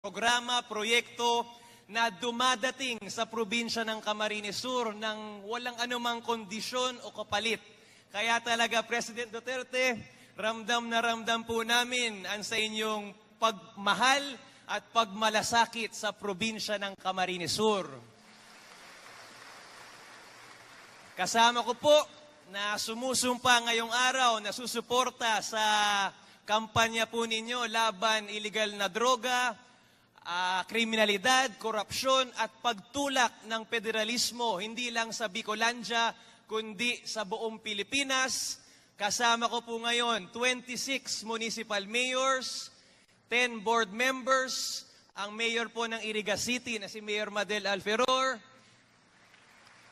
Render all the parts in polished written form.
programa, proyekto na dumadating sa probinsya ng Camarines Sur ng walang anumang kondisyon o kapalit. Kaya talaga, President Duterte, ramdam na ramdam po namin ang sa inyong pagmahal at pagmalasakit sa probinsya ng Camarines Sur. Kasama ko po na sumusumpa ngayong araw na susuporta sa kampanya po ninyo laban illegal na droga, kriminalidad, korupsyon at pagtulak ng federalismo hindi lang sa Bicolandia kundi sa buong Pilipinas. Kasama ko po ngayon 26 municipal mayors, 10 board members, ang mayor po ng Iriga City na si Mayor Madel Alferor,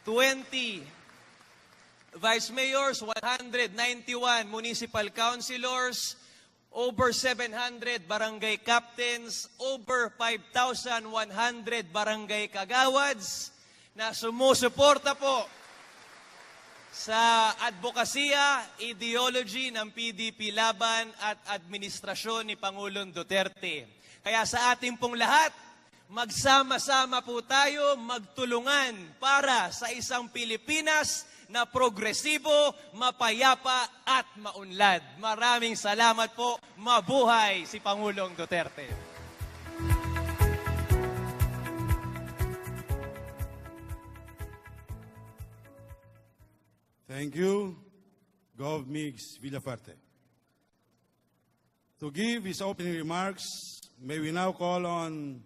20 vice mayors, 191 municipal councilors, over 700 barangay captains, over 5,100 barangay kagawads na sumusuporta po sa advokasya, ideology ng PDP Laban at administrasyon ni Pangulong Duterte. Kaya sa ating pong lahat, magsama-sama po tayo, magtulungan para sa isang Pilipinas na progresibo, mapayapa at maunlad. Maraming salamat po. Mabuhay si Pangulong Duterte. Thank you, Gov. Mix Villafuerte. To give his opening remarks, may we now call on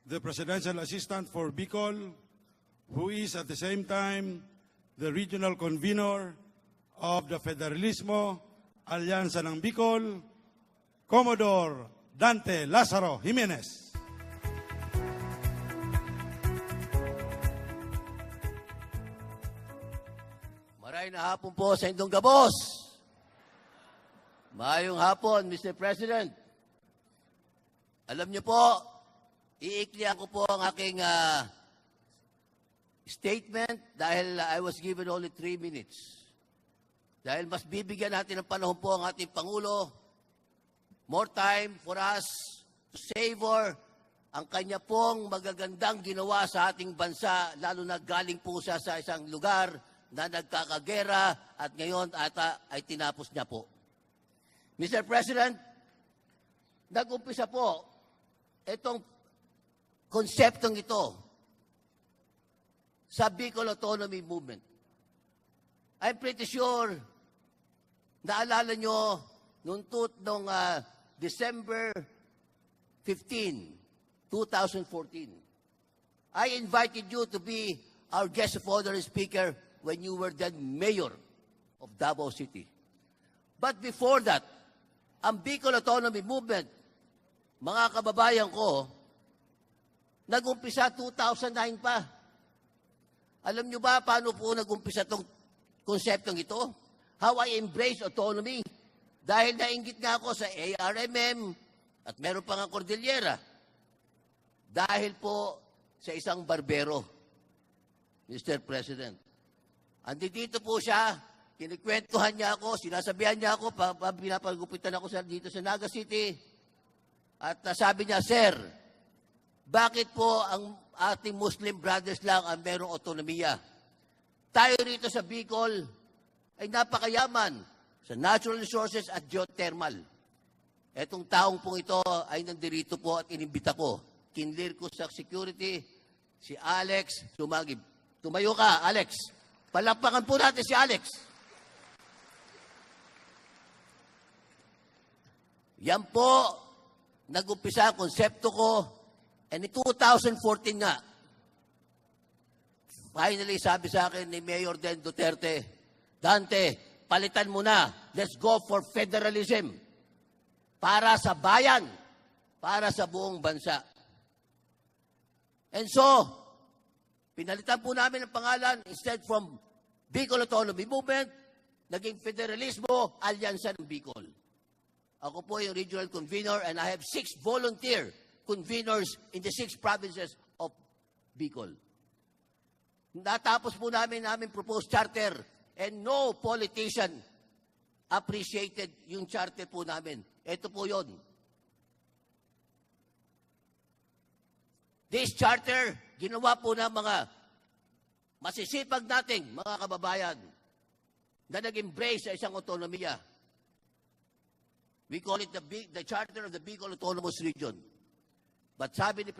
the Presidential Assistant for Bicol, who is at the same time the regional convener of the Federalismo Alyansa ng Bicol, Commodore Dante Lazaro Jimenez. Maray na hapon po sa inyong gabos. Maayong hapon, Mr. President. Alam niyo po, iiklihan ko po ang aking statement dahil I was given only 3 minutes. Dahil mas bibigyan natin ng panahon po ang ating Pangulo, more time for us to savor ang kanya pong magagandang ginawa sa ating bansa, lalo na galing po siya sa isang lugar na nagkakagera at ngayon ata ay tinapos niya po. Mr. President, nag-umpisa po itong konseptong ito sa Bicol Autonomy Movement. I'm pretty sure, naalala nyo, noong December 15, 2014, I invited you to be our guest of honor speaker when you were then mayor of Davao City. But before that, ang Bicol Autonomy Movement, mga kababayan ko, nag-umpisa 2009 pa. Alam nyo ba paano po nag-umpisa itong konseptong ito? How I embrace autonomy. Dahil nainggit nga ako sa ARMM at meron pa nga Cordillera. Dahil po sa isang barbero, Mr. President. Andito po siya, kinikwentuhan niya ako, sinasabihan niya ako, pinapagupitan ako dito sa Naga City. At sabi niya, Sir, bakit po ang ating Muslim brothers lang ang merong autonomiya? Tayo rito sa Bicol ay napakayaman sa natural resources at geothermal. Etong taong pong ito ay nandirito po at inimbita ko. Kinlir ko sa security, si Alex Sumagib. Tumayo ka, Alex. Palakpakan po natin si Alex. Yan po, nag-umpisa ang konsepto ko. And in 2014 nga, finally sabi sa akin ni Mayor Den Duterte, Dante, palitan mo na. Let's go for federalism. Para sa bayan. Para sa buong bansa. And so, pinalitan po namin ang pangalan, instead from Bicol Autonomy Movement, naging Federalismo Alyansa ng Bicol. Ako po yung regional convener and I have 6 volunteer conveners in the 6 provinces of Bicol. Natapos po namin proposed charter and no politician appreciated yung charter po namin. Ito po yon. This charter, ginawa po ng mga masisipag nating mga kababayan na nag-embrace sa isang autonomiya. We call it the Charter of the Bicol Autonomous Region. But sabi ni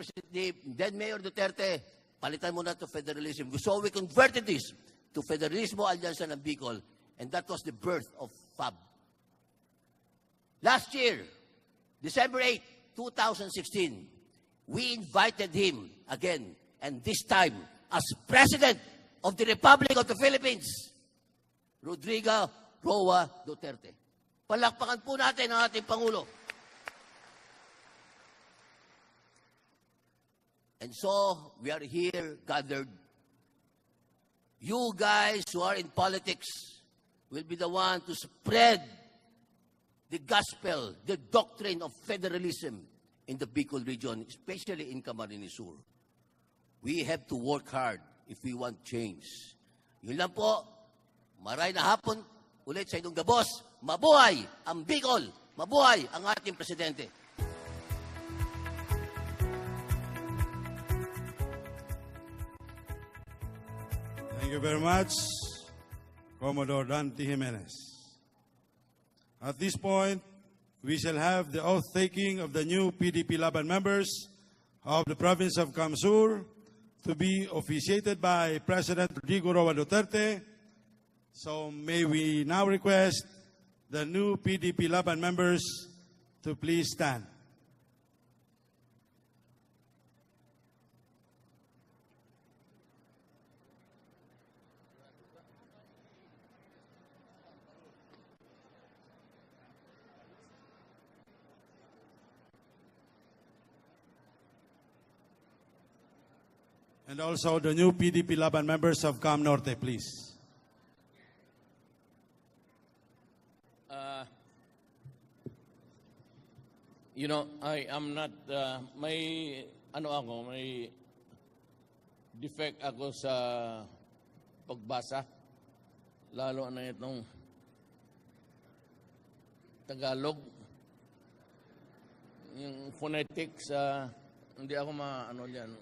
then Mayor Duterte, palitan mo na to federalism. So we converted this to Federalismo Alyansa ng Bicol, and that was the birth of FAB. Last year, December 8, 2016, we invited him again, and this time as President of the Republic of the Philippines, Rodrigo Roa Duterte. Palakpakan po natin ang ating Pangulo. And so, we are here gathered. You guys who are in politics will be the one to spread the gospel, the doctrine of federalism in the Bicol region, especially in Camarines Sur. We have to work hard if we want change. Yun lang po. Maray na hapon ulit sa inyong gabos. Mabuhay ang Bicol! Mabuhay ang ating Presidente! Thank you very much, Commodore Dante Jimenez. At this point, we shall have the oath-taking of the new PDP Laban members of the province of CamSur to be officiated by President Rodrigo Roa Duterte. So may we now request the new PDP Laban members to please stand. And also the new PDP Laban members of Cam Norte, please. You know, I am not, may defect ako sa pagbasa, lalo na itong Tagalog, yung phonetics, hindi ako yan.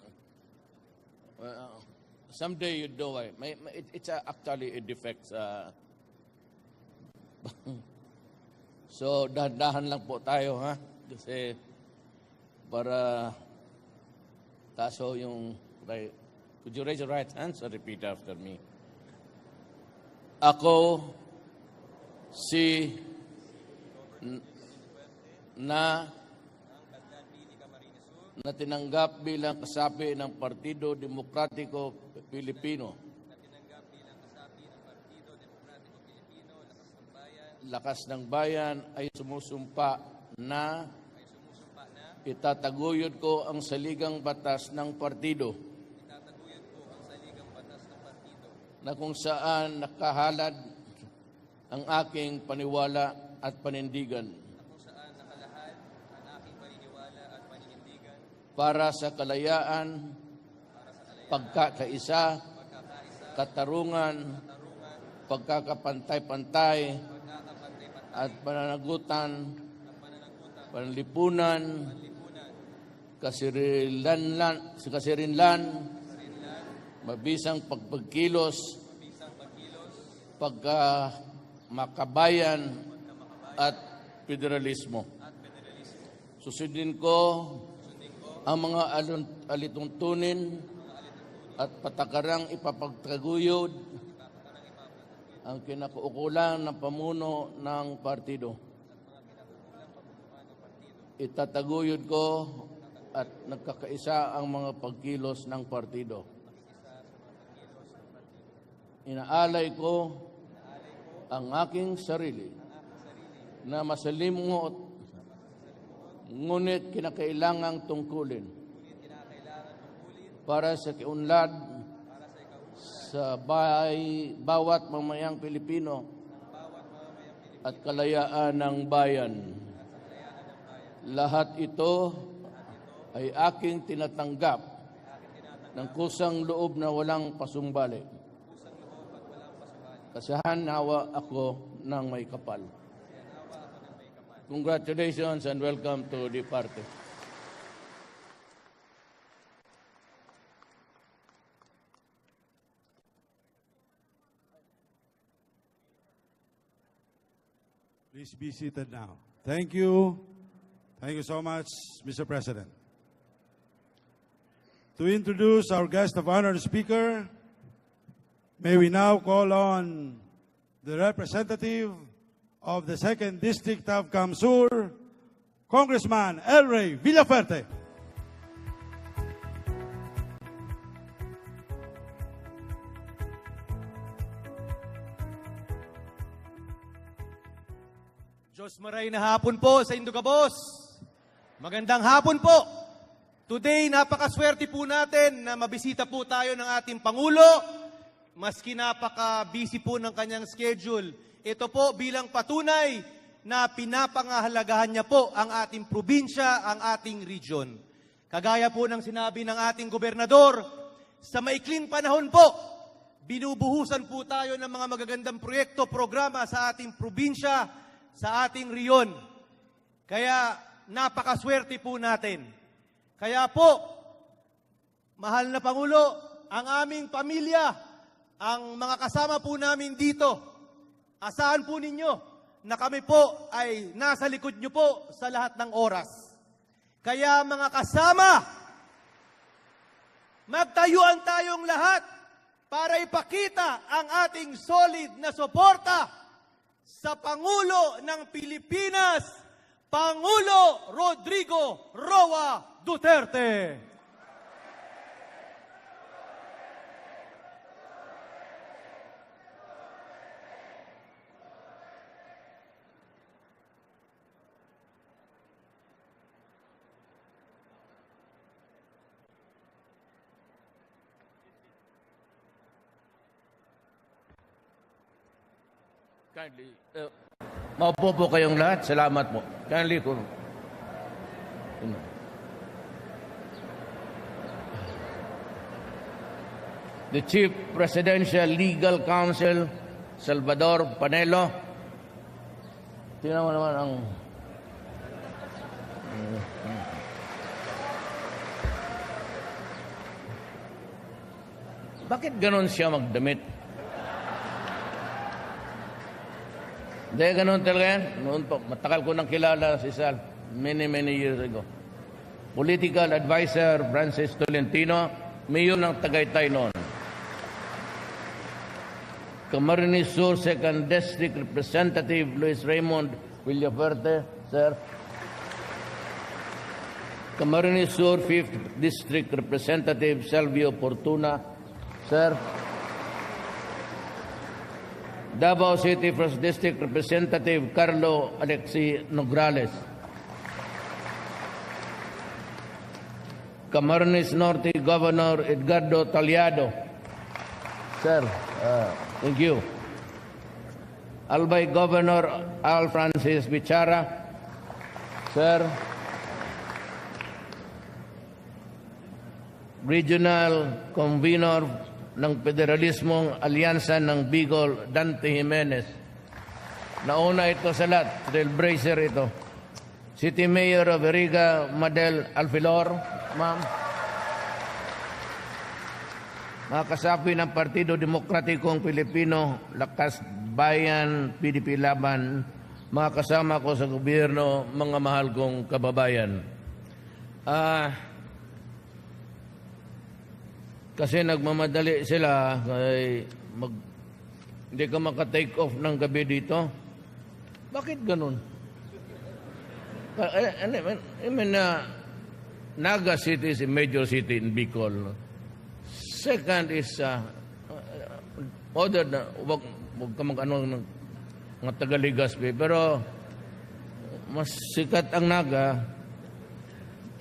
Someday you know why. It's actually a defect. So, dahan-dahan lang po tayo, ha? Kasi, para kaso yung, could you raise your right hands and repeat after me? Ako, si, na tinanggap bilang kasapi ng Partido Demokratiko Pilipino, Lakas ng Bayan, ay sumusumpa na itataguyod ko ang saligang batas ng partido na kung saan nakahalad ang aking paniwala at panindigan para sa kalayaan, pagkakaisa, katarungan, pagkakapantay-pantay, at pananagutan, panlipunan, kasirinlan, mabisang pagpagkilos, pagkamakabayan, at federalismo. Susundin ko ang mga alituntunin at patakarang ipapagtaguyod ang kinakaukulan ng pamuno ng partido. Itataguyod ko at nagkakaisa ang mga pagkilos ng partido. Inaalay ko ang aking sarili na masalimuot ngunit kinakailangang tungkulin para sa kiunlad sa bawat mamayang Pilipino at kalayaan ng bayan. Lahat ito ay aking tinatanggap ng kusang loob na walang pasumbali. Kasahan nawa ako ng may kapal. Congratulations and welcome to the party. Please be seated now. Thank you. Thank you so much, Mr. President. To introduce our guest of honor speaker, may we now call on the representative of the 2nd District of CamSur, Congressman El Rey Villafuerte. Diyos maray na hapon po sa Indogabos. Magandang hapon po. Today, napakaswerte po natin na mabisita po tayo ng ating Pangulo. Maski napaka-busy po ng kanyang schedule. Ito po bilang patunay na pinapangahalagahan niya po ang ating probinsya, ang ating region. Kagaya po ng sinabi ng ating gobernador, sa maikling panahon po, binubuhusan po tayo ng mga magagandang proyekto, programa sa ating probinsya, sa ating riyon. Kaya napakaswerte po natin. Kaya po, mahal na Pangulo, ang aming pamilya, ang mga kasama po namin dito, asahan po ninyo na kami po ay nasa likod nyo po sa lahat ng oras. Kaya mga kasama, magtayuan tayong lahat para ipakita ang ating solid na suporta sa Pangulo ng Pilipinas, Pangulo Rodrigo Roa Duterte. Kindly, maupo po kayong lahat. Salamat po. Kindly ko. The Chief Presidential Legal Counsel, Salvador Panelo. Tingnan mo naman ang... Bakit ganon siya magdamit? Hindi, ganun talaga yan. Noon po, matagal ko nang kilala si Sal. Many years ago. Political Advisor Francis Tolentino, mayor ng Tagaytay noon. Camarines Sur 2nd District Representative Luis Raymond Villafuerte, sir. Camarines Sur 5th District Representative Salvio Fortuna, sir. Davao City 1st District Representative Carlo Alexi Nograles. Camarines Norte Governor Edgardo Taliado. Sir, thank you. Albay Governor Al Francis Bichara. Sir. Regional Convenor ng Federalismong Alyansa ng Bicol, Dante Jimenez. Nauna ito sa lahat, trailblazer ito. City Mayor of Veriga, Madel Alfilor, ma'am. Mga kasapi ng Partido Demokratikong Pilipino, Lakas Bayan, PDP Laban, mga kasama ko sa gobyerno, mga mahal kong kababayan. Kasi nagmamadali sila, hindi ka maka-take off ng gabi dito. Bakit ganun? I mean, Naga City is a major city in Bicol. Second is, wag ka mag-ano ng mga Tagaligaspi, pero mas sikat ang Naga.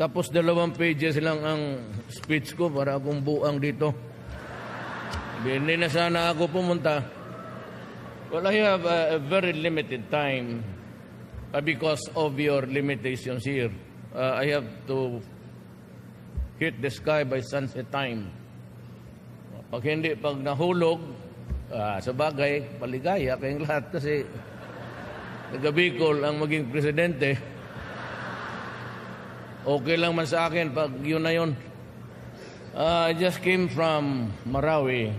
Tapos 2 pages lang ang speech ko para akong buang dito. Hindi na sana ako pumunta. Well, I have a very limited time because of your limitations here. I have to hit the sky by sunset time. Pag nahulog, sa bagay, paligaya kayong lahat kasi taga-Bicol ang maging presidente. Okay lang man sa akin pag yun na yun. I just came from Marawi,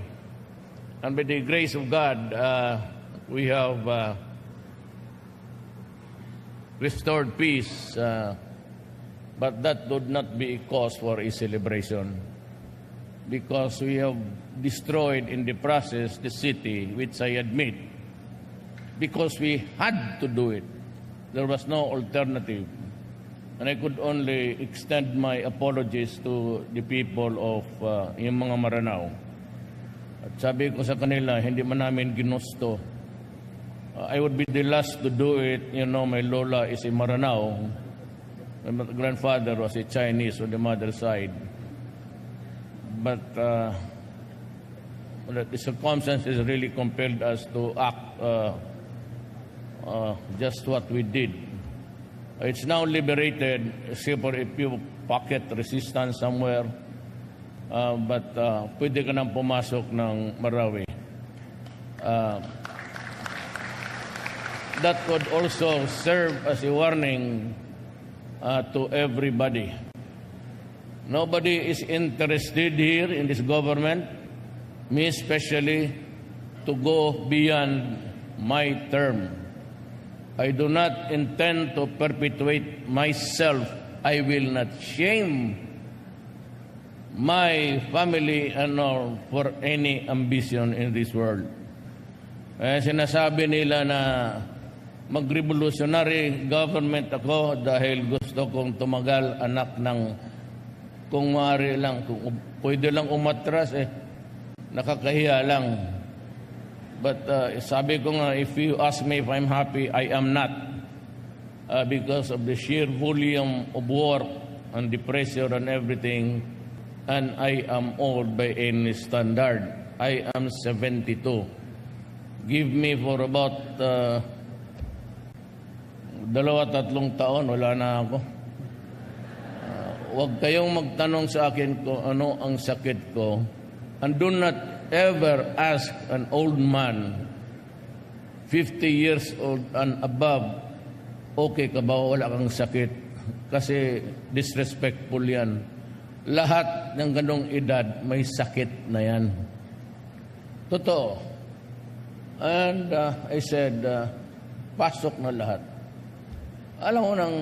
and by the grace of God, we have restored peace, but that would not be a cause for a celebration because we have destroyed in the process the city, which I admit, because we had to do it. There was no alternative. And I could only extend my apologies to the people of yung mga Maranao. At sabi ko sa kanila, hindi man namin ginusto. I would be the last to do it. You know, my lola is a Maranao. My grandfather was a Chinese on the mother's side. But the circumstances really compelled us to act just what we did. It's now liberated, except for a few pocket resistance somewhere. But pwede ka nang pumasok ng Marawi. That could also serve as a warning to everybody. Nobody is interested here in this government, me especially, to go beyond my term. I do not intend to perpetuate myself. I will not shame my family and all for any ambition in this world. Sinasabi nila na mag-revolutionary government ako dahil gusto kong tumagal anak ng kung maaari lang, kung pwede lang umatras nakakahiya lang. But sabi ko nga, if you ask me if I'm happy, I am not. Because of the sheer volume of work and the pressure and everything, and I am old by any standard. I am 72. Give me for about 2-3 taon, wala na ako. Huwag kayong magtanong sa akin kung ano ang sakit ko. And do not ever ask an old man, 50 years old and above, okay ka ba, wala kang sakit? Kasi disrespectful yan. Lahat ng ganong edad may sakit na yan. Totoo. And I said, pasok na lahat. Alam mo ng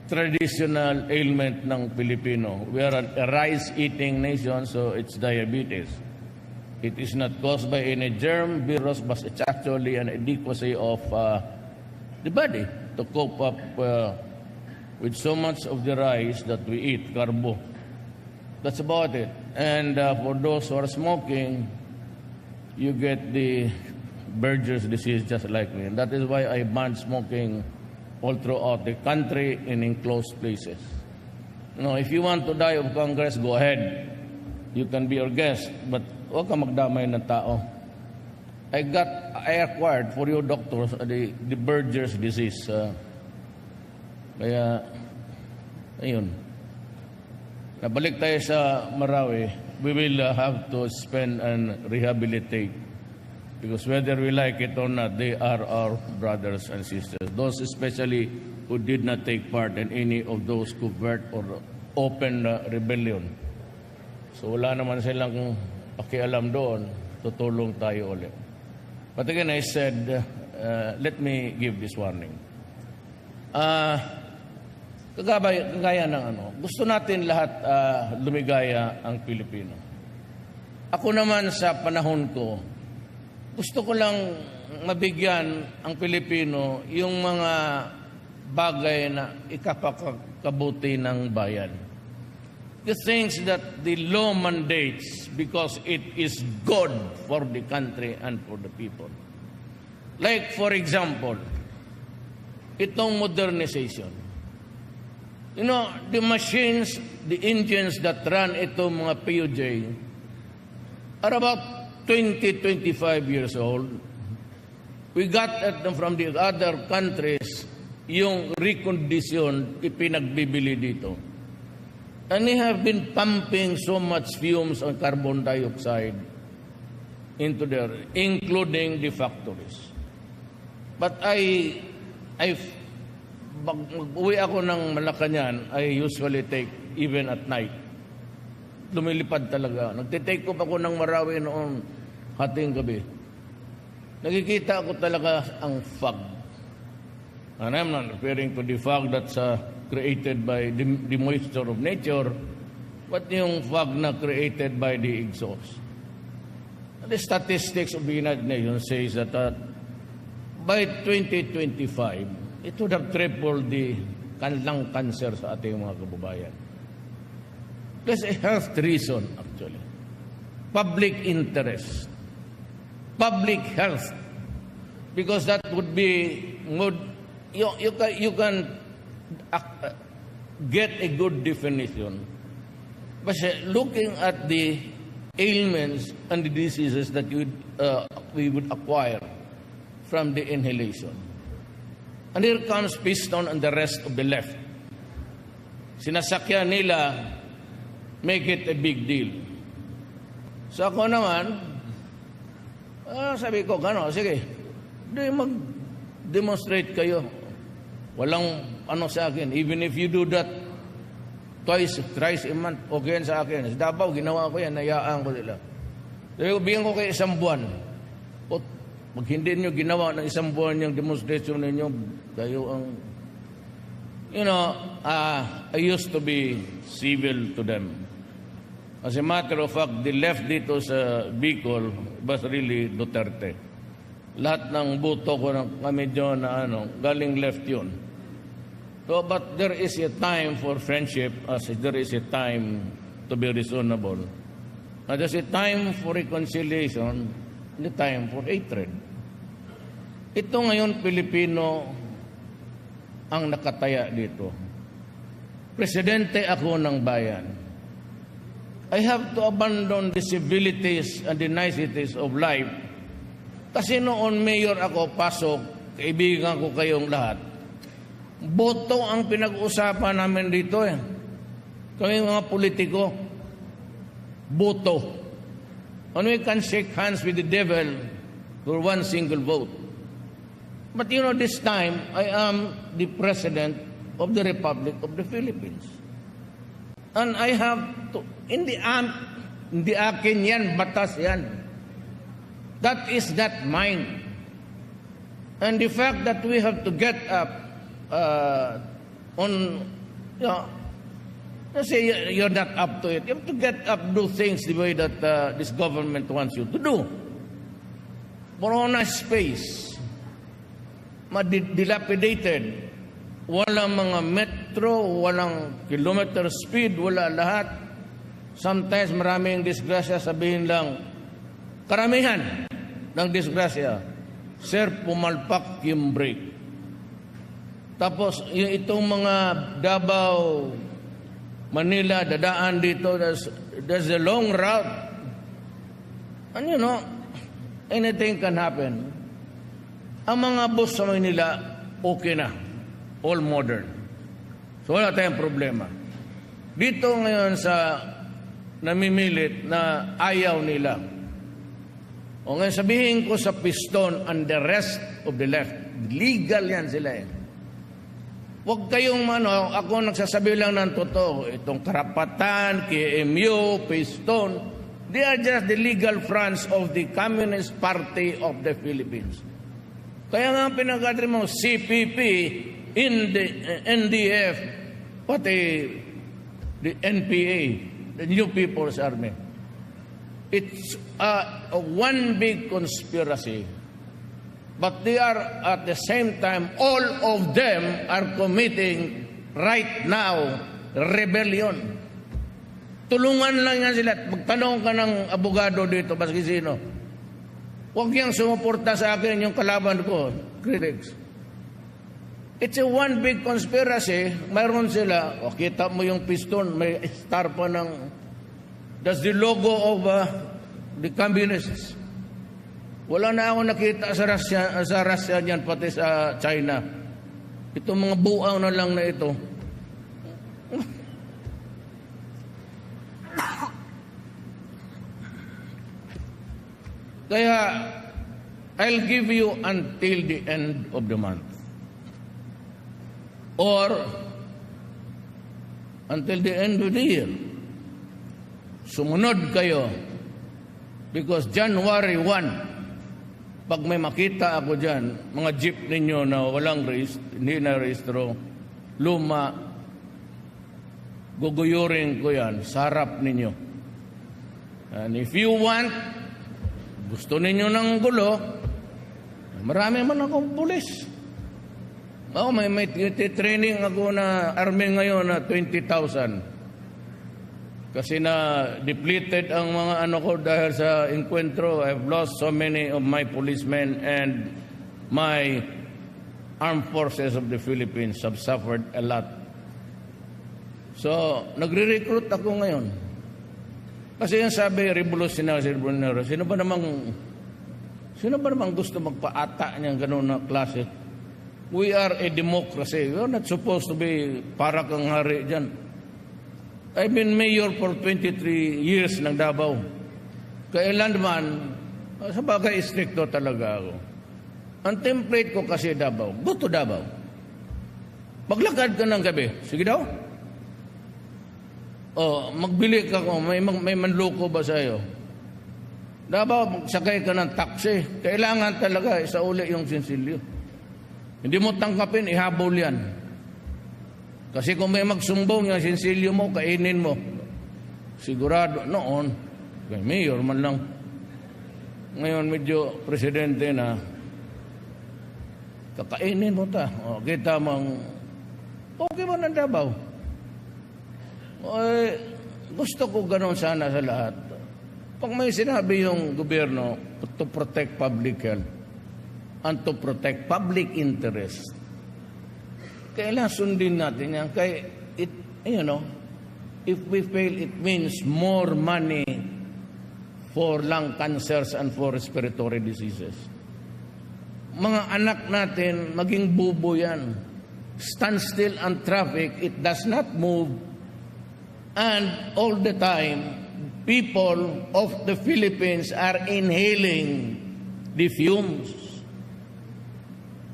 traditional ailment ng Pilipino. We are a rice-eating nation, so it's diabetes. It is not caused by any germ, virus, but it's actually an adequacy of the body to cope up with so much of the rice that we eat, carbo. That's about it. And for those who are smoking, you get the Berger's disease just like me. And that is why I banned smoking all throughout the country in enclosed places. If you want to die of Congress, go ahead. You can be our guest, but huwag ka magdamay ng tao. I acquired for you doctors the Berger's disease. Kaya, ayun. Nabalik tayo sa Marawi, we will have to spend and rehabilitate. Because whether we like it or not, they are our brothers and sisters. Those especially who did not take part in any of those covert or open rebellion. So wala naman silang pakialam doon, tutulong tayo ulit. But again, I said, let me give this warning. Kagaya ng gusto natin lahat lumigaya ang Pilipino. Ako naman sa panahon ko, gusto ko lang mabigyan ang Pilipino yung mga bagay na ikapakabuti ng bayan. The things that the law mandates because it is good for the country and for the people. Like for example, itong modernization. The machines, the engines that run itong mga PUJ are about 20-25 years old. We got at them from the other countries yung recondition ipinagbibili dito. And they have been pumping so much fumes on carbon dioxide into there, including the factories. But mag-uwi ako ng Malacanang, I usually take even at night. Lumilipad talaga. Nagtitake up ako ng Marawi noong hating gabi. Nakikita ko talaga ang fog. And I'm not referring to the fog that's created by the moisture of nature, but yung fog na created by the exhaust. The statistics of the United Nations says that by 2025, it would have tripled the lung cancer sa ating mga kababayan. There's a health reason, actually. Public interest. Public health. Because that would be, you can get a good definition. But looking at the ailments and the diseases that we would acquire from the inhalation. And here comes Piston and the rest of the left. Sinasakyan nila, make it a big deal. So ako naman, sabi ko, sige, mag-demonstrate kayo. Walang sa akin. Even if you do that twice, thrice a month, okay yan sa akin. Sa Davao, ginawa ko yan, nayaan ko sila. Sabi ko, bigyan ko kayo 1 buwan. O, pag hindi nyo ginawa ng 1 buwan yung demonstration ninyo, kayo ang... I used to be civil to them. As a matter of fact, the left dito sa Bicol was really Duterte. Lahat ng buto ko kami dyan na galing left yun. So, but there is a time for friendship as there is a time to be reasonable. And there's a time for reconciliation and a time for hatred. Ito ngayon, Pilipino ang nakataya dito. Presidente ako ng bayan. I have to abandon the civilities and the niceties of life. Kasi noon mayor ako, pasok, kaibigan ko kayong lahat. Boto ang pinag-uusapan namin dito eh. Kami mga politiko. Boto. And we can shake hands with the devil for 1 single vote. But this time, I am the President of the Republic of the Philippines. And I have to, hindi akin yan, batas yan. That is not mine. And the fact that we have to get up let's say you're not up to it. You have to get up, do things the way that this government wants you to do. Corona space, dilapidated, walang mga metro, walang kilometer speed, wala lahat. Sometimes maraming disgrasya, sabihin lang, karamihan ng disgrasya, sir, pumalpak yung brake. Tapos, itong mga Davao, Manila, dadaan dito, there's a long route. And anything can happen. Ang mga bus sa Manila, okay na. All modern. So, wala tayong problema. Dito ngayon sa namimilit na ayaw nila. O ngayon sabihin ko sa Piston and the rest of the left, legal yan sila eh. Huwag kayong ako nagsasabi lang ng totoo. Itong karapatan, KMU, Piston, they are just the legal fronts of the Communist Party of the Philippines. Kaya nga pinag-adri mo, CPP, in the NDF, pati the NPA, the New People's Army. It's a one big conspiracy. But they are, at the same time, all of them are committing right now rebellion. Tulungan lang yan sila. Magtanong ka ng abogado dito, baski sino. Huwag yang sumuporta sa akin yung kalaban ko, critics. It's a one big conspiracy. Mayroon sila, kita mo yung Piston, may star pa ng, that's the logo of the communists. Wala na ako nakita sa Russia niyan, pati sa China. Itong mga buang na lang na ito. Kaya, I'll give you until the end of the month. Or, until the end of the year. Sumunod kayo. Because January 1, pag may makita ako dyan, mga jeep ninyo na walang hindi na rehistro, luma, guguyurin ko yan sa harap ninyo. And if you want, gusto ninyo ng gulo, marami man akong pulis. Ako, may training ako na army ngayon na 20,000. Kasi na depleted ang mga ano ko dahil sa encuentro. I've lost so many of my policemen and my armed forces of the Philippines have suffered a lot. So, nagre-recruit ako ngayon. Kasi yung sabi, revolutionary, sino ba namang gusto magpaata niyang gano'n na klase? We are a democracy. We are not supposed to be para kang hari dyan. I've been mayor for 23 years ng Davao. Kailan naman, sa bagay stricto talaga ako. Ang template ko kasi Davao, go to Davao. Maglakad ka ng gabi, sige daw. O, magbili ka ko, may manloko ba sa'yo? Davao, sakay ka ng taxi. Kailangan talaga isauli yung sinsilyo. Hindi mo tangkapin, ihabol yan. Kasi kung may magsumbong yung sinsilyo mo, kainin mo. Sigurado, noon, kay mayor man lang. Ngayon medyo presidente na, kakainin mo ta. O, kita mong, okay man ang Davao. Gusto ko ganon sana sa lahat. Pag may sinabi yung gobyerno to protect public health and to protect public interest, kailangan sundin natin yan. Kaya, if we fail, it means more money for lung cancers and for respiratory diseases. Mga anak natin, maging bubo yan. Stand still on traffic, it does not move. And all the time, people of the Philippines are inhaling the fumes.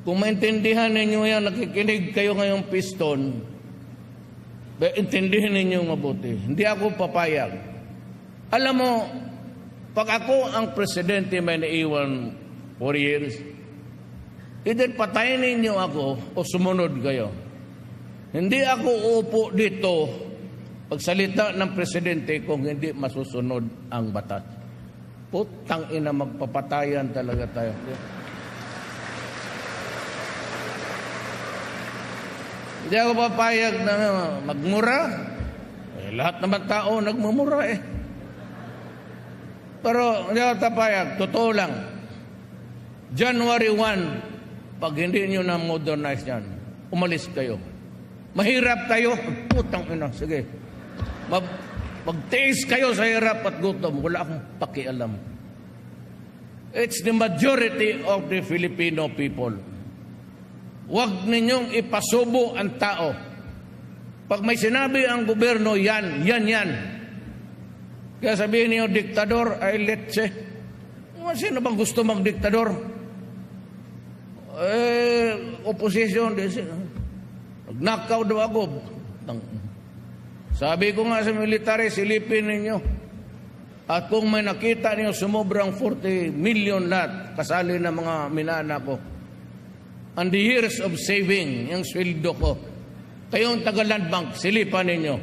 Kung maintindihan ninyo yan, nakikinig kayo ngayong Piston, intindihin ninyo mabuti. Hindi ako papayag. Alam mo, pag ako ang presidente may naiwan 4 years, either patayin ninyo ako o sumunod kayo. Hindi ako uupo dito pagsalita ng presidente kung hindi masusunod ang batas. Putang ina, magpapatayan talaga tayo. Hindi ako papayag na magmura. Lahat naman tao nagmumura eh. Pero hindi ako papayag. Totoo lang. January 1, pag hindi nyo na modernize yan, umalis kayo. Mahirap kayo. Putang ina. Sige. Magtiis kayo sa hirap at gutom. Wala akong pakialam. It's the majority of the Filipino people. Huwag ninyong ipasubo ang tao. Pag may sinabi ang gobyerno, yan. Kaya sabihin niyo, diktador, ay letse. Sino bang gusto mag-diktador? Opposition. Nag-knockout daw ako. Sabi ko nga sa military, silipin ninyo. At kung may nakita niyo sumubrang 40 million lahat, kasali na mga minana ko, and the years of saving, yung sweldo ko, kayong taga-land bank, silipan ninyo.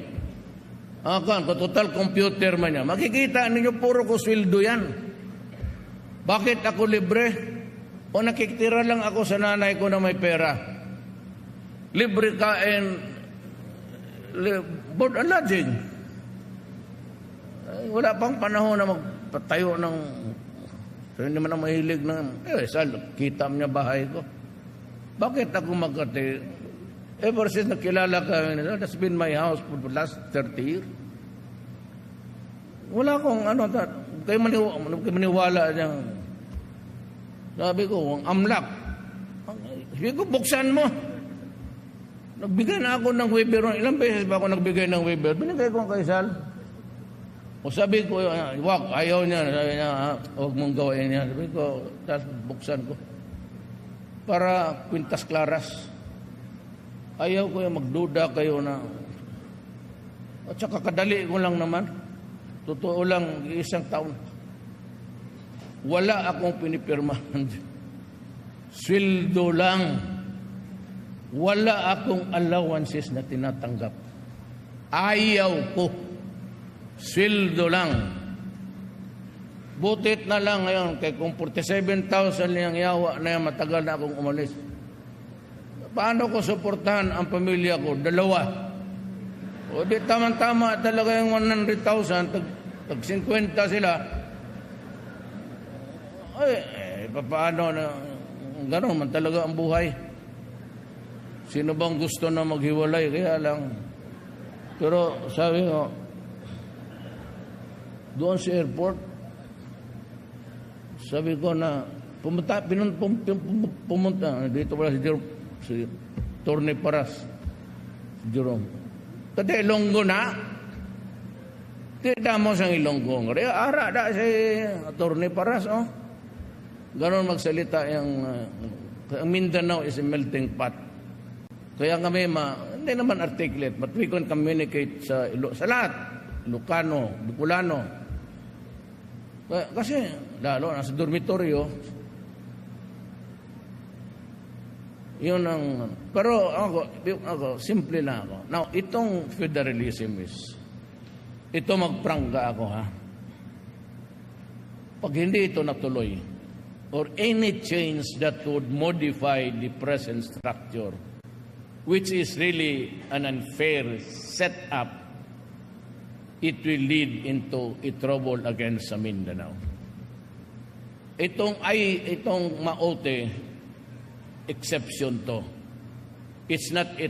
Kung total computer man yan, makikita ninyo puro ko sweldo yan. Bakit ako libre? O nakikitira lang ako sa nanay ko na may pera. Libre kain, board and lodging. Wala pang panahon na magpatayo ng, so hindi man ang mahilig ng, kita niya bahay ko. Bakit ako magkati? Ever since nakilala ka, that's been my house for the last 30 years. Wala akong kayo maniwala dyan. Sabi ko, amlak. Sabi ko, buksan mo. Nagbigay na ako ng waiver. Ilang beses ba ako nagbigay ng waiver? Binigay ko ang kaisal. O sabi ko, wag, ayaw niya. Sabi niya, huwag mong gawain niya. Sabi ko, tapos buksan ko. Para kwintas klaras. Ayaw ko yung magduda kayo na. At saka kadali ko lang naman. Totoo lang, isang taon. wala akong pinipirmahan. Sweldo lang. Wala akong allowances na tinatanggap. Ayaw ko. Sweldo lang. Butit na lang ngayon, kaya kung 47,000 niyang yawa na yan, matagal na akong umalis. Paano ko suportahan ang pamilya ko? 2. O di tama-tama talaga yung 100,000, tag 50 sila. Ay, paano na, gano'n man talaga ang buhay. Sino bang gusto na maghiwalay? Kaya lang. Pero sabi ko, doon sa airport, sabi ko na, pumunta, dito pala si Jerome, si Torne Paras, si Jerome. Kasi Ilonggo na, tidak mo siyang Ilonggo. Ara da si Torne Paras, oh. Ganon magsalita yung, ang Mindanao is a melting pot. Kaya kami, hindi naman articulate, but we can communicate sa lahat. Ilocano, Bicolano. Kasi, lalo, nasa dormitoryo, yun ang, pero ako, simple lang ako. Now, itong federalism is, ito magprangga ako, ha? Pag hindi ito natuloy, or any change that would modify the present structure, which is really an unfair setup, it will lead into a trouble against sa Mindanao. Itong Maote, exception to. It's not a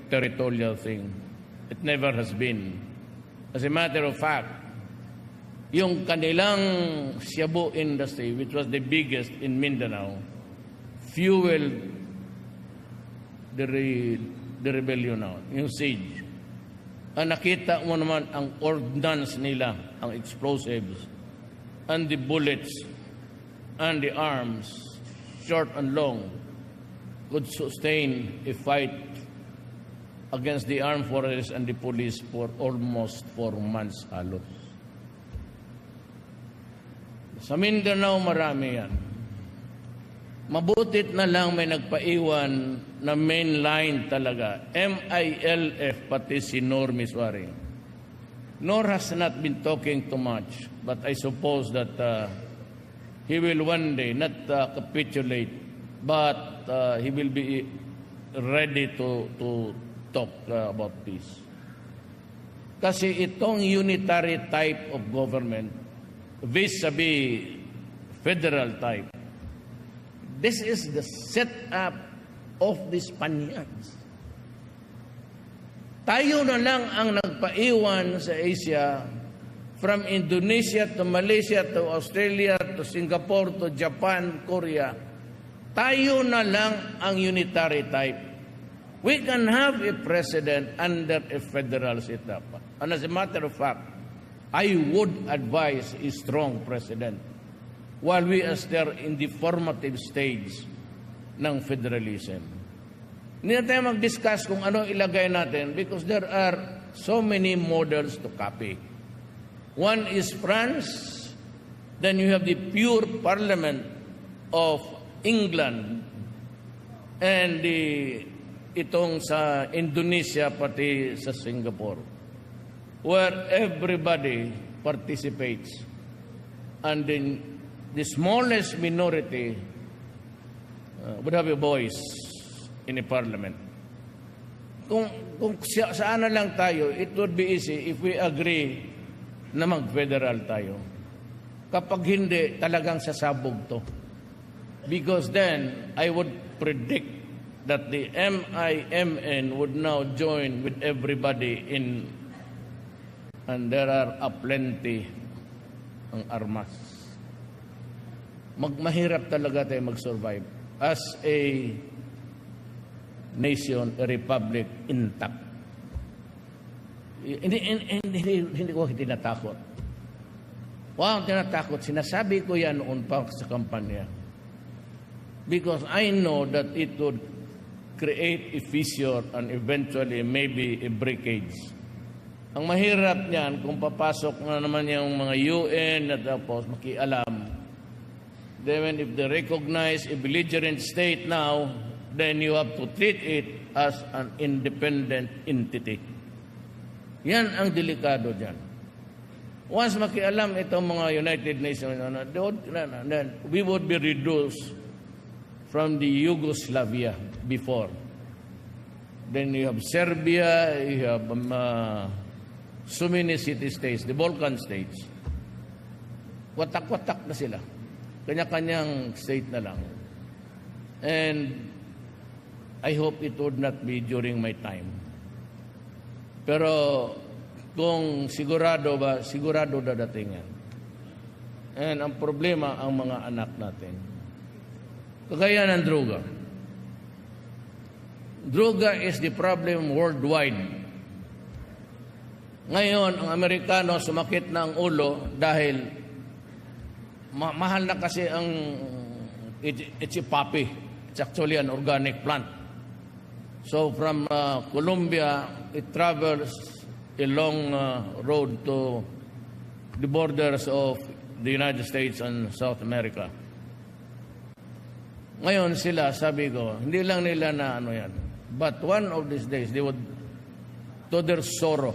territorial thing. It never has been. As a matter of fact, yung kanilang Cebu industry, which was the biggest in Mindanao, fueled the rebellion now, yung siege. Ang nakita mo naman ang ordnance nila, ang explosives, and the bullets, and the arms, short and long, could sustain a fight against the armed forces and the police for almost 4 months halos. Sa Mindanao, marami yan. Mabutit na lang may nagpaiwan na main line talaga. MILF, pati si Nor Miswari. Nor has not been talking too much, but I suppose that he will one day not capitulate, but he will be ready to talk about this. Kasi itong unitary type of government, vis-a-vis federal type, this is the setup of the Spaniards. Tayo na lang ang nagpaiwan sa Asia, from Indonesia to Malaysia to Australia to Singapore to Japan, Korea. Tayo na lang ang unitary type. We can have a president under a federal setup. And as a matter of fact, I would advise a strong president while we are still in the formative stage ng federalism. Hindi na tayo mag-discuss kung ano ilagay natin because there are so many models to copy. One is France, then you have the pure parliament of England, and itong sa Indonesia pati sa Singapore, where everybody participates, and then the smallest minority would have a voice in a parliament. Kung saan na lang tayo, it would be easy if we agree na mag-federal tayo. Kapag hindi, talagang sasabog to. Because then, I would predict that the MIMN would now join with everybody in, and there are aplenty ang armas. Mahirap talaga tayo mag-survive as a nation, a republic intact. Hindi ko tinatakot. Wow, tinatakot. Sinasabi ko yan noon pa sa kampanya. Because I know that it would create a fissure and eventually maybe a breakage. Ang mahirap niyan kung papasok na naman yung mga UN na tapos makialam then if they recognize a belligerent state now, then you have to treat it as an independent entity. Yan ang delikado dyan. Once makialam itong mga United Nations, then we would be reduced from the Yugoslavia before. Then you have Serbia, you have so many city-states, the Balkan states. Watak-watak na sila. Kanya-kanyang state na lang. And I hope it would not be during my time. Pero kung sigurado ba, sigurado dadating yan. And ang problema, ang mga anak natin. Kagaya ng droga. Droga is the problem worldwide. Ngayon, ang Amerikano sumakit na ang ulo dahil mahal na kasi ang it's a poppy. It's actually an organic plant. So from Colombia, it travels a long road to the borders of the United States and South America. Ngayon sila, sabi ko, hindi lang nila na ano yan. But one of these days, they would, to their sorrow,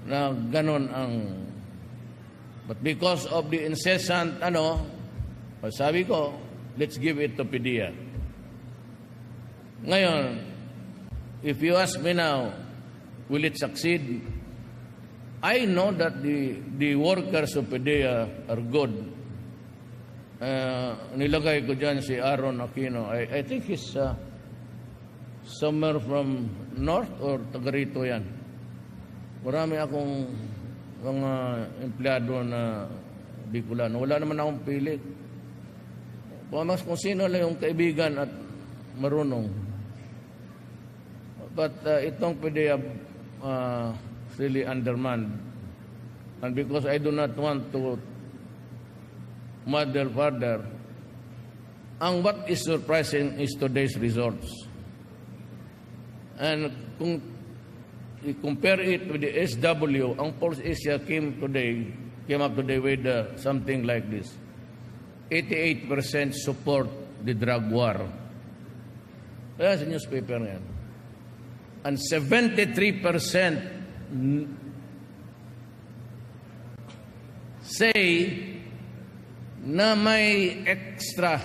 na ganon ang, but because of the incessant, sabi ko, let's give it to PDP. Ngayon, if you ask me now, will it succeed? I know that the workers of PDP are good. Nilagay ko dyan si Aaron Aquino. I think he's somewhere from north or taga rito yan. Marami akong mga empleyado na Bicolano. Wala naman akong pilit. Kung sino lang yung kaibigan at marunong. But itong PDP really undermanned. And because I do not want to muddle further, and what is surprising is today's results. And kung compare it with the SW, ang Pulse Asia came up today with something like this. 88% support the drug war. Kaya sa newspaper na yan. And 73% say na may extra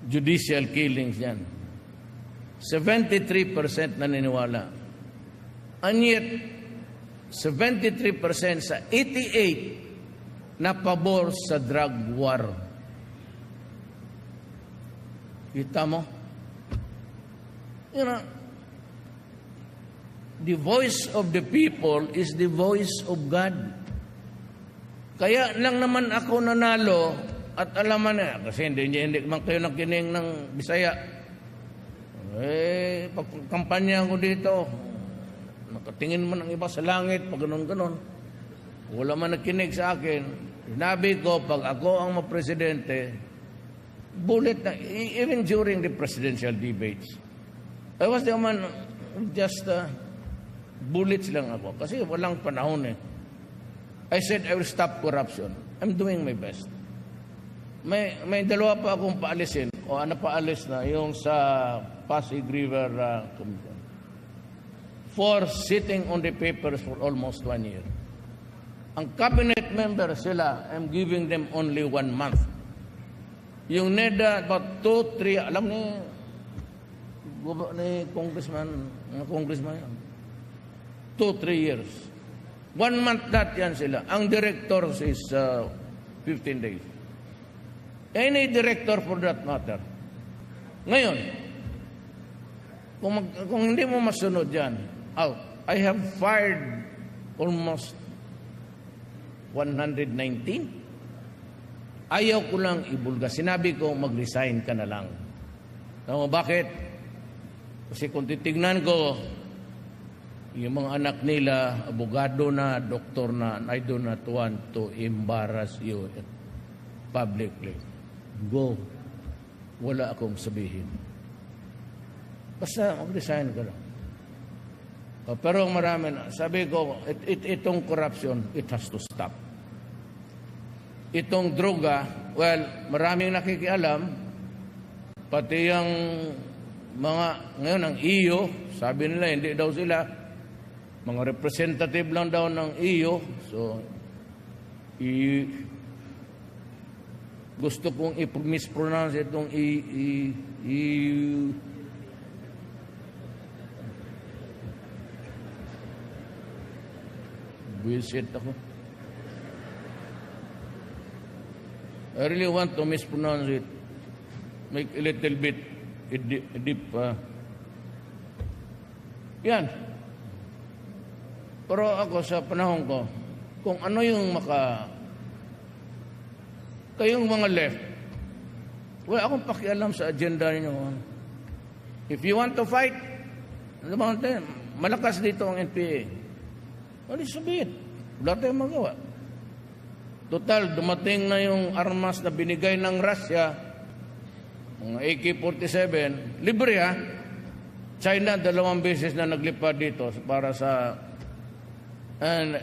judicial killings yan. 73% naniniwala. And yet, 73% sa 88% na pabor sa drug war. Kita mo? You know, the voice of the people is the voice of God. Kaya lang naman ako nanalo at alaman na, kasi hindi man kayo nakinig ng Bisaya. Pagkampanya ko dito, nakatingin man ang iba sa langit, pag ganon-ganon. Wala man nakinig sa akin. Sinabi ko, pag ako ang mapresidente, bullet na, even during the presidential debates, I was the man, just bullets lang ako. Kasi walang panahon eh. I said I will stop corruption. I'm doing my best. May dalawa pa akong paalisin. O paalis na, yung sa Pasig River Commission. For sitting on the papers for almost 1 year. Ang cabinet members sila, I'm giving them only 1 month. Yung NEDA, about 2, 3, alam ni congressman yan. 2, 3 years. 1 month that yan sila. Ang directors is 15 days. Any director for that matter. Ngayon, kung hindi mo masunod yan, out. I have fired almost 119. Ayaw ko lang ibulga. Sinabi ko, mag-resign ka na lang. Alam mo bakit? Kasi kung titignan ko, yung mga anak nila, abogado na, doktor na, I do not want to embarrass you publicly. Go. Wala akong sabihin. Basta mag-resign ka lang. Pero marami na. Sabi ko, itong corruption, it has to stop. itong droga, well, maraming nakikialam, pati yung mga, ngayon ang EU, sabi nila hindi daw sila, mga representative lang daw ng EU, so gusto kong i-mispronounce itong bullshit ako. I really want to mispronounce it. Make a little bit deep. Yan. Pero ako sa panahon ko, kung ano yung kayong mga left, wala akong pakialam sa agenda ninyo. If you want to fight, malakas dito ang NPA. Wala sabihin. Wala tayong magawa. Total, dumating na yung armas na binigay ng Russia, mga AK-47, libre ha. China, 2 beses na naglipad dito para sa... And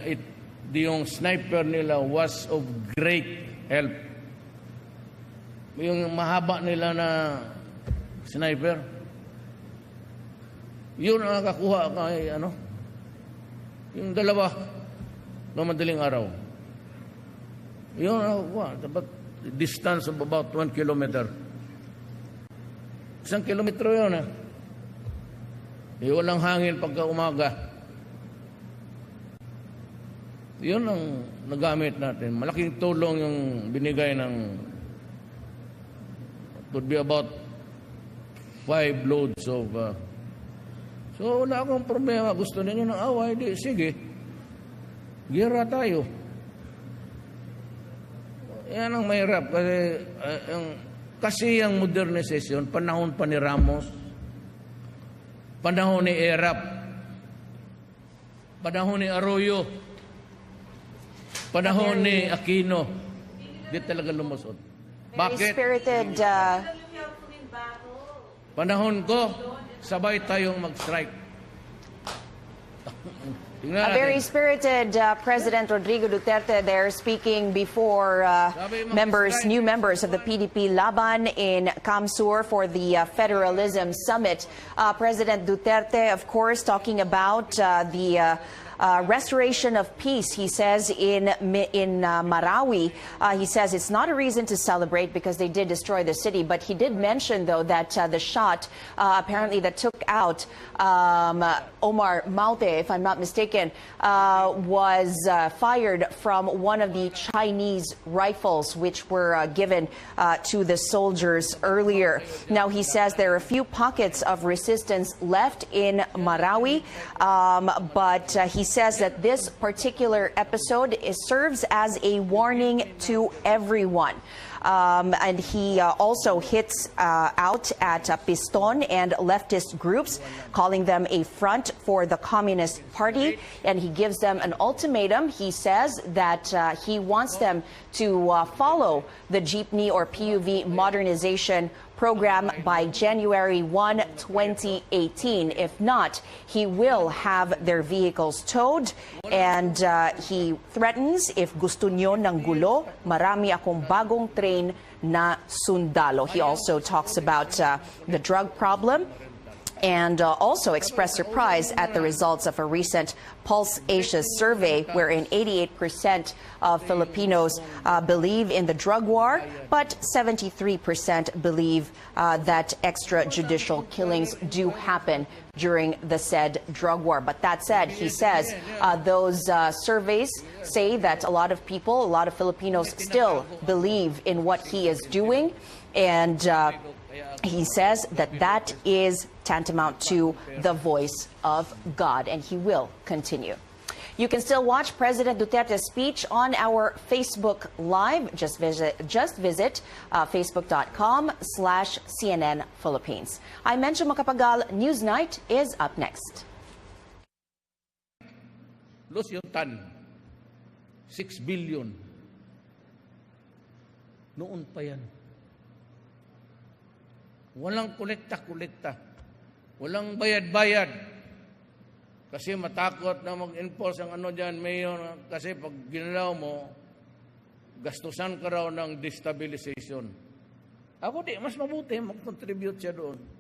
yung sniper nila was of great help. Yung mahaba nila na sniper, yun ang nakakuha kay yung 2 na madaling araw. Yun ang nakakuha. Dapat distance of about 1 kilometer. 1 kilometro yun walang hangin pagka umaga. Yun ang nagamit natin. Malaking tulong yung binigay ng would be about 5 loads of so wala akong problema. Gusto ninyo ng away, di sige, gira tayo. Yan ang mahirap kasi yung modernization, panahon pa ni Ramos, panahon ni Erap, panahon ni Arroyo, panahon ni Aquino, di talaga lumusot. Bakit? Spirited, Panahon ko, sabay tayong mag-strike. a very spirited President Rodrigo Duterte there speaking before new members of the PDP Laban in CamSur for the Federalism Summit. President Duterte, of course, talking about the restoration of peace, he says, in Marawi. He says it's not a reason to celebrate because they did destroy the city. But he did mention, though, that the shot apparently that took out Omar Maute, if I'm not mistaken, was fired from one of the Chinese rifles which were given to the soldiers earlier. Now, he says there are a few pockets of resistance left in Marawi, but he says that this particular episode serves as a warning to everyone. And he also hits out at Piston and leftist groups, calling them a front for the Communist Party. And he gives them an ultimatum. He says that he wants them to follow the jeepney or PUV modernization program by January 1, 2018. If not, he will have their vehicles towed. And he threatens, if gusto nyo ng gulo, marami akong bagong train na sundalo. He also talks about the drug problem and also expressed surprise at the results of a recent Pulse Asia survey wherein 88% of Filipinos believe in the drug war, but 73% believe that extrajudicial killings do happen during the said drug war. But that said, he says those surveys say that a lot of people, a lot of Filipinos still believe in what he is doing. And he says that that is tantamount to the voice of God, and he will continue. You can still watch President Duterte's speech on our Facebook Live. Just visit facebook.com/CNN Philippines. I'm Mencho Macapagal. Newsnight is up next. Los Yutan, 6 billion. Noon pa yan. Walang kolekta-kolekta. Walang bayad-bayad. Kasi matakot na mag-enforce ang ano dyan, Mayor. Kasi pag ginalaw mo, gastusan ka raw ng destabilization. Ako di, mas mabuti mag-contribute siya doon.